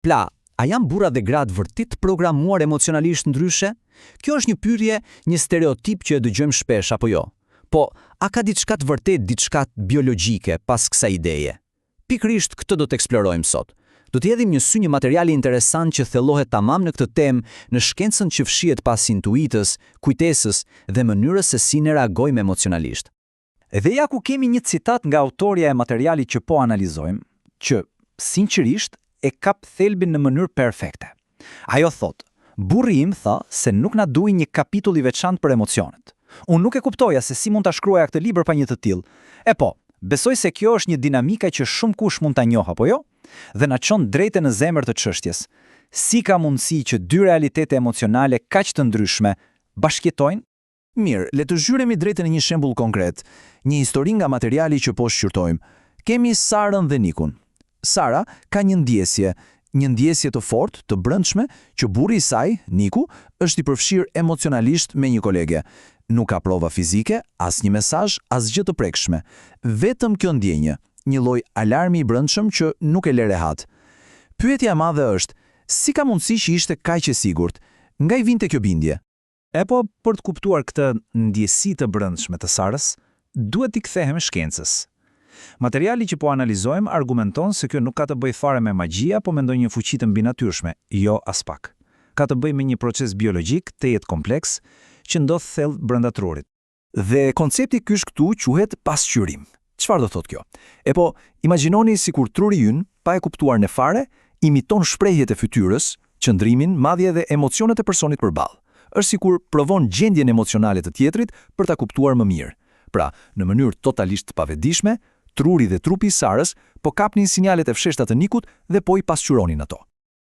Pla, a janë burra dhe gratë vërtet programuar emocionalisht ndryshe? Kjo është një pyetje, një stereotip që e dëgjojmë shpesh apo jo? Po, a ka diçka të vërtet, diçka biologjike pas kësaj ideje? Pikërisht këtë do të eksplorojmë sot. Do të hedhim një sy një materiali interesant që thellohet tamam në këtë temë, në shkencën që fshihet pas intuitës, kujtesës dhe mënyrës se si ne reagojmë emocionalisht. Edhe ja ku kemi një citat nga autorja e materialit që po analizojmë, që sinqerisht e kap thelbin në mënyrë perfekte. Ajo thot: "Burri im tha se nuk na duhi një kapitull i veçantë për emocionet. Unë nuk e kuptoja se si mund ta shkruaja këtë libër pa një të tillë. E po, besoj se kjo është një dinamika që shumë kush mund ta njohë apo jo, dhe na çon drejt në zemër të çështjes. Si ka mundësi që dy realitete emocionale kaq të ndryshme bashkëjetojnë?" Mirë, le të zhyremi drejt në një shembull konkret, një histori nga materiali që po shqyrtojmë. Kemi Sarën dhe Nikun. Sara ka një ndjesje të fortë, të brendshme, që burri i saj, Niku, është i përfshirë emocionalisht me një kolege. Nuk ka prova fizike, as një mesazh, as gjë të prekshme. Vetëm kjo ndjenjë, një lloj alarmi i brendshëm që nuk e lë rehat. Pyetja e madhe është, si ka mundësi që ishte kaq e sigurt? Nga i vinte kjo bindje? E po, për të kuptuar këtë ndjesi të brendshme të Sarës, duhet t'i kthehem shkencës. Materiali që po analizojmë argumenton se kjo nuk ka të bëjë fare me magjia, po me ndonjë fuqi të mbinatyrshme, jo as pak. Ka të bëjë me një proces biologjik të jetë kompleks që ndodh thellë brenda trurit. Dhe koncepti kysh këtu quhet pasqyrim. Çfarë do thotë kjo? E po, imagjinoni sikur truri ynë, pa e kuptuar në fare, imiton shprehjet e fytyrës, qëndrimin, madje dhe emocionet e personit përballë. Është sikur provon gjendjen emocionale të tjetrit për ta kuptuar më mirë. Pra, në mënyrë totalisht të pavetëdijshme, truri dhe trupi i Sarës po kapnin sinjalet e fsheshta të Nikut dhe po i pasqyronin ato.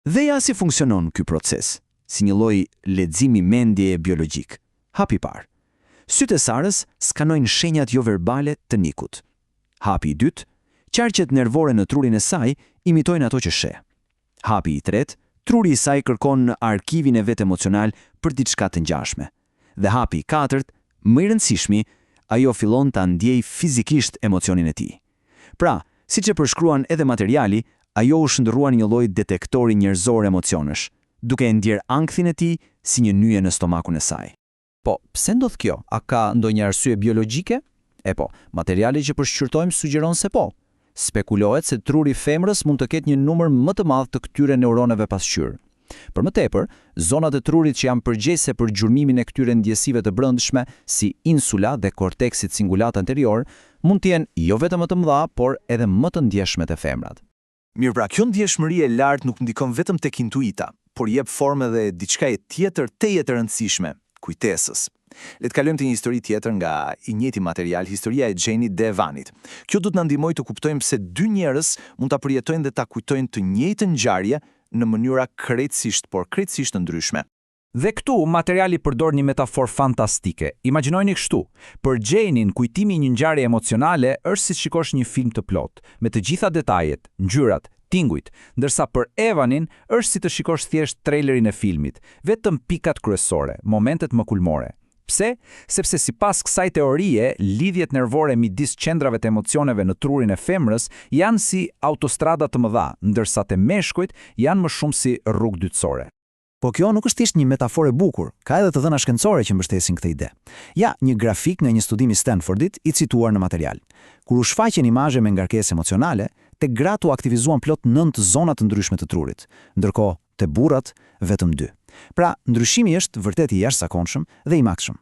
Dhe ja si funksionon ky proces, si një lloj leximi mendjeje biologjik. Hapi i parë. Sytë e Sarës skanojnë shenjat jo verbale të Nikut. Hapi i dytë, qarqet nervore në trurin e saj imitojnë ato që sheh. Hapi i tretë, truri i saj kërkon në arkivin e vet emocional për diçka të ngjashme. Dhe hapi i katërt, më i rëndësishmi, ajo fillon ta ndjej fizikisht emocionin e tij. Pra, siç e përshkruan edhe materiali, ajo u shndërrua një lloj detektori njerëzor emocionesh, duke e ndjer ankthin e tij si një nyje në stomakun e saj. Po, pse ndodh kjo? A ka ndonjë arsye biologjike? E po, materiali që përshqyrtojmë sugjeron se po. Spekulohet se truri i femrës mund të ketë një numër më të madh të këtyre neuroneve pasqyrë. Për më tepër, zonat e trurit që janë përgjegjëse për gjurmimin e këtyre ndjesive të brendshme, si insula dhe korteksit singulat anterior, mund të jenë jo vetëm më të mëdha, por edhe më të ndjeshme te femrat. Mirë, pra, kjo ndjeshmëri e lartë nuk ndikon vetëm tek intuita, por jep formë edhe diçka tjetër tejet e rëndësishme, kujtesës. Le të kalojmë te një histori tjetër nga i njëjti material, historia e Jenit dhe Evanit. Kjo do të na ndihmojë të kuptojmë pse dy njerëz mund ta përjetojnë dhe ta kujtojnë të njëjtën ngjarje në mënyra krejtësisht të ndryshme. Dhe këtu materiali përdor një metaforë fantastike. Imagjinojeni kështu: për Janin, kujtimi i një ngjarje emocionale është si shikosh një film të plot, me të gjitha detajet, ngjyrat, tingujt, ndërsa për Evanin është si të shikosh thjesht trailerin e filmit, vetëm pikat kryesore, momentet më kulmore. Pse? Sepse sipas kësaj teorie, lidhjet nervore midis qendrave të emocioneve në trurin e femrës janë si autostrada të mëdha, ndërsa te meshkujt janë më shumë si rrugë dytësore. Po kjo nuk është thjesht një metaforë e bukur, ka edhe të dhëna shkencore që mbështesin këtë ide. Ja, një grafik nga një studim i Stanfordit i cituar në material. Kur u shfaqen imazhe me ngarkesë emocionale, te gratë u aktivizuan plot 9 zona të ndryshme të trurit, ndërkohë te burrat vetëm 2. Pra, ndryshimi është vërtet i jashtëzakonshëm dhe i maksimum.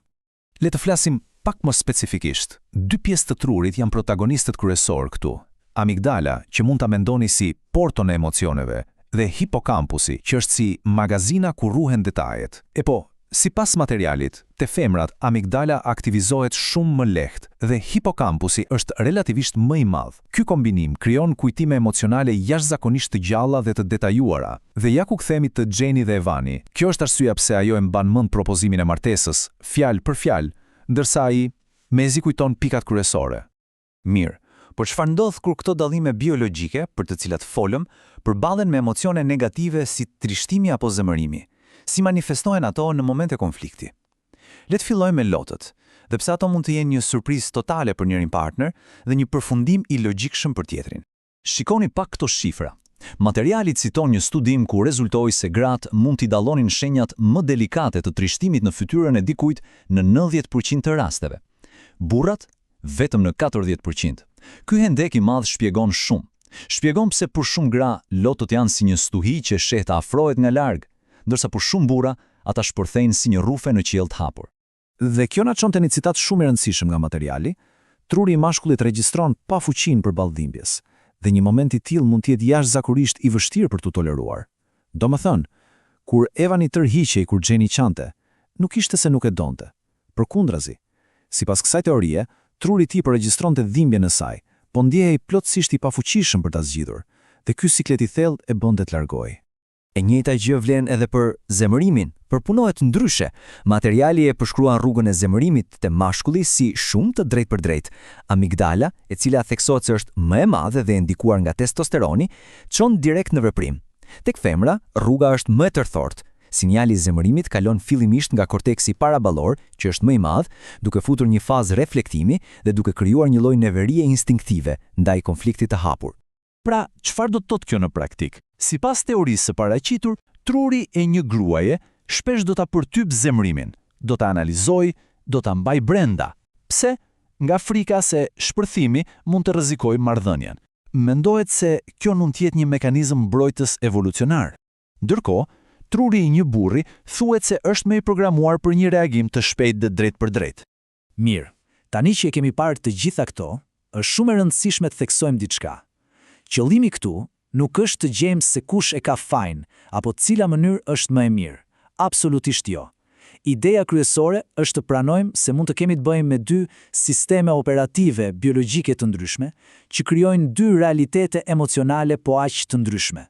Le të flasim pak më specifikisht. Dy pjesë të trurit janë protagonistët kryesor këtu. Amigdala, që mund ta mendoni si porton e emocioneve, dhe hipokampusi, që është si magazina ku ruhen detajet. E po, sipas materialit, te femrat amigdala aktivizohet shumë më lehtë dhe hipokampusi është relativisht më i madh. Ky kombinim krijon kujtime emocionale jashtëzakonisht të gjalla dhe të detajuara. Dhe ja ku kthehemi te Jenny dhe Evani. Kjo është arsyeja pse ajo e mban mend propozimin e martesës, fjalë për fjalë, ndërsa ai mezi kujton pikat kryesore. Mirë, por çfarë ndodh kur këto dallime biologjike, për të cilat folëm, përballen me emocione negative si trishtimi apo zemërimi? Si manifestohen ato në momente konflikti? Le të fillojmë me lotët, dhe pse ato mund të jenë një surprizë totale për njërin partner dhe një përfundim i logjikshëm për tjetrin. Shikoni pak këto shifra. Materiali citon një studim ku rezultoi se gratë mund t'i dallonin shenjat më delikate të trishtimit në fytyrën e dikujt në 90% të rasteve. Burrat vetëm në 40%. Ky hendek i madh shpjegon shumë. Shpjegon pse për shumë gra lotët janë si një stuhi që sheh të afrohet nga larg, ndërsa për shumë burra ata shpërthejnë si një rrufe në qiell të hapur. Dhe kjo na çon te një citat shumë i rëndësishëm nga materiali: truri i mashkullit regjistron pa fuqinë përballë dhimbjes, dhe një moment i tillë mund të jetë jashtëzakonisht i vështirë për tu toleruar. Domethënë, kur Evan i tërhiqej kur Jenny qante, nuk ishte se nuk e donte. Përkundrazi, sipas kësaj teorie, truri i tij regjistronte dhimbjen e saj, po ndjehej plotësisht i pafuqishëm për ta zgjidhur, dhe ky siklet i thellë e bënte të largohej. E njëjta gjë vlen edhe për zemërimin, përpunohet ndryshe. Materiali e përshkruan rrugën e zemërimit të mashkulli si shumë të drejtpërdrejtë. Amigdala, e cila theksohet se është më e madhe dhe e ndikuar nga testosteroni, çon direkt në veprim. Tek femra, rruga është më e tërthortë. Sinjali i zemërimit kalon fillimisht nga korteksi paraballor, që është më i madh, duke futur një fazë reflektimi dhe duke krijuar një lloj neverie instinktive ndaj konfliktit të hapur. Pra, çfarë do të thotë kjo në praktik? Sipas teorisë së paraqitur, truri e një gruaje shpesh do ta përtyp zemërimin, do ta analizoj, do ta mbaj brenda. Pse? Nga frika se shpërthimi mund të rrezikojë marrëdhënien. Mendohet se kjo mund të jetë një mekanizëm mbrojtës evolucionar. Ndërkohë, truri i një burri thuhet se është më i programuar për një reagim të shpejtë dhe drejtpërdrejtë. Mirë, tani që e kemi parë të gjitha këto, është shumë e rëndësishme të theksojmë diçka. Qëllimi këtu nuk është të gjejmë se kush e ka fajin, apo cila mënyrë është më e mirë. Absolutisht jo. Ideja kryesore është të pranojmë se mund të kemi të bëjmë me dy sisteme operative biologjike të ndryshme, që krijojnë dy realitete emocionale po aq të ndryshme.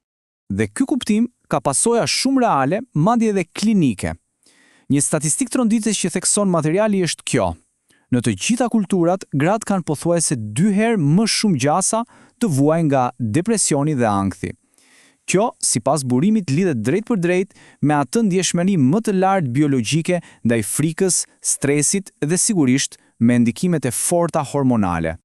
Dhe ky kuptim ka pasoja shumë reale, madje edhe klinike. Një statistikë tronditës që thekson materiali është kjo: në të gjitha kulturat, gratë kanë pothuajse 2 herë më shumë gjasa të vuajnë nga depresioni dhe ankthi. Kjo, sipas burimit, lidhet drejtpërdrejt me atë ndjeshmëri më të lartë biologjike ndaj frikës, stresit dhe sigurisht me ndikimet e forta hormonale.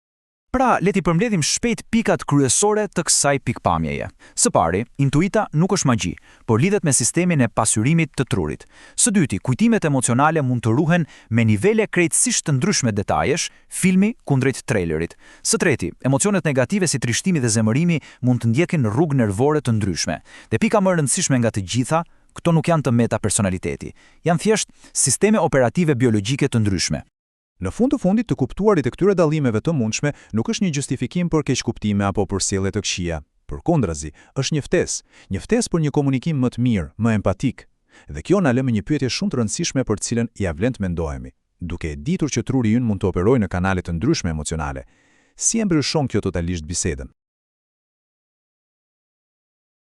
Pra, le t'i përmbledhim shpejt pikat kryesore të kësaj pikpamjeje. Së pari, intuita nuk është magji, por lidhet me sistemin e pasyrimit të trurit. Së dyti, kujtimet emocionale mund të ruhen me nivele krejtësisht të ndryshme detajesh, filmi kundrejt trailerit. Së treti, emocionet negative si trishtimi dhe zemërimi mund të ndjekin rrugë nervore të ndryshme. Dhe pika më e rëndësishme nga të gjitha, këto nuk janë të meta personaliteti. Janë thjesht sisteme operative biologjike të ndryshme. Në fund të fundit, të kuptuarit e këtyre dallimeve të mundshme nuk është një justifikim për keqkuptime apo për sjellje të këqija. Përkundrazi, është një ftesë për një komunikim më të mirë, më empatik. Dhe kjo na lë me një pyetje shumë të rëndësishme për të cilën ja vlen të mendohemi. Duke e ditur që truri ynë mund të operojë në kanale të ndryshme emocionale, si e ndryshon kjo totalisht bisedën?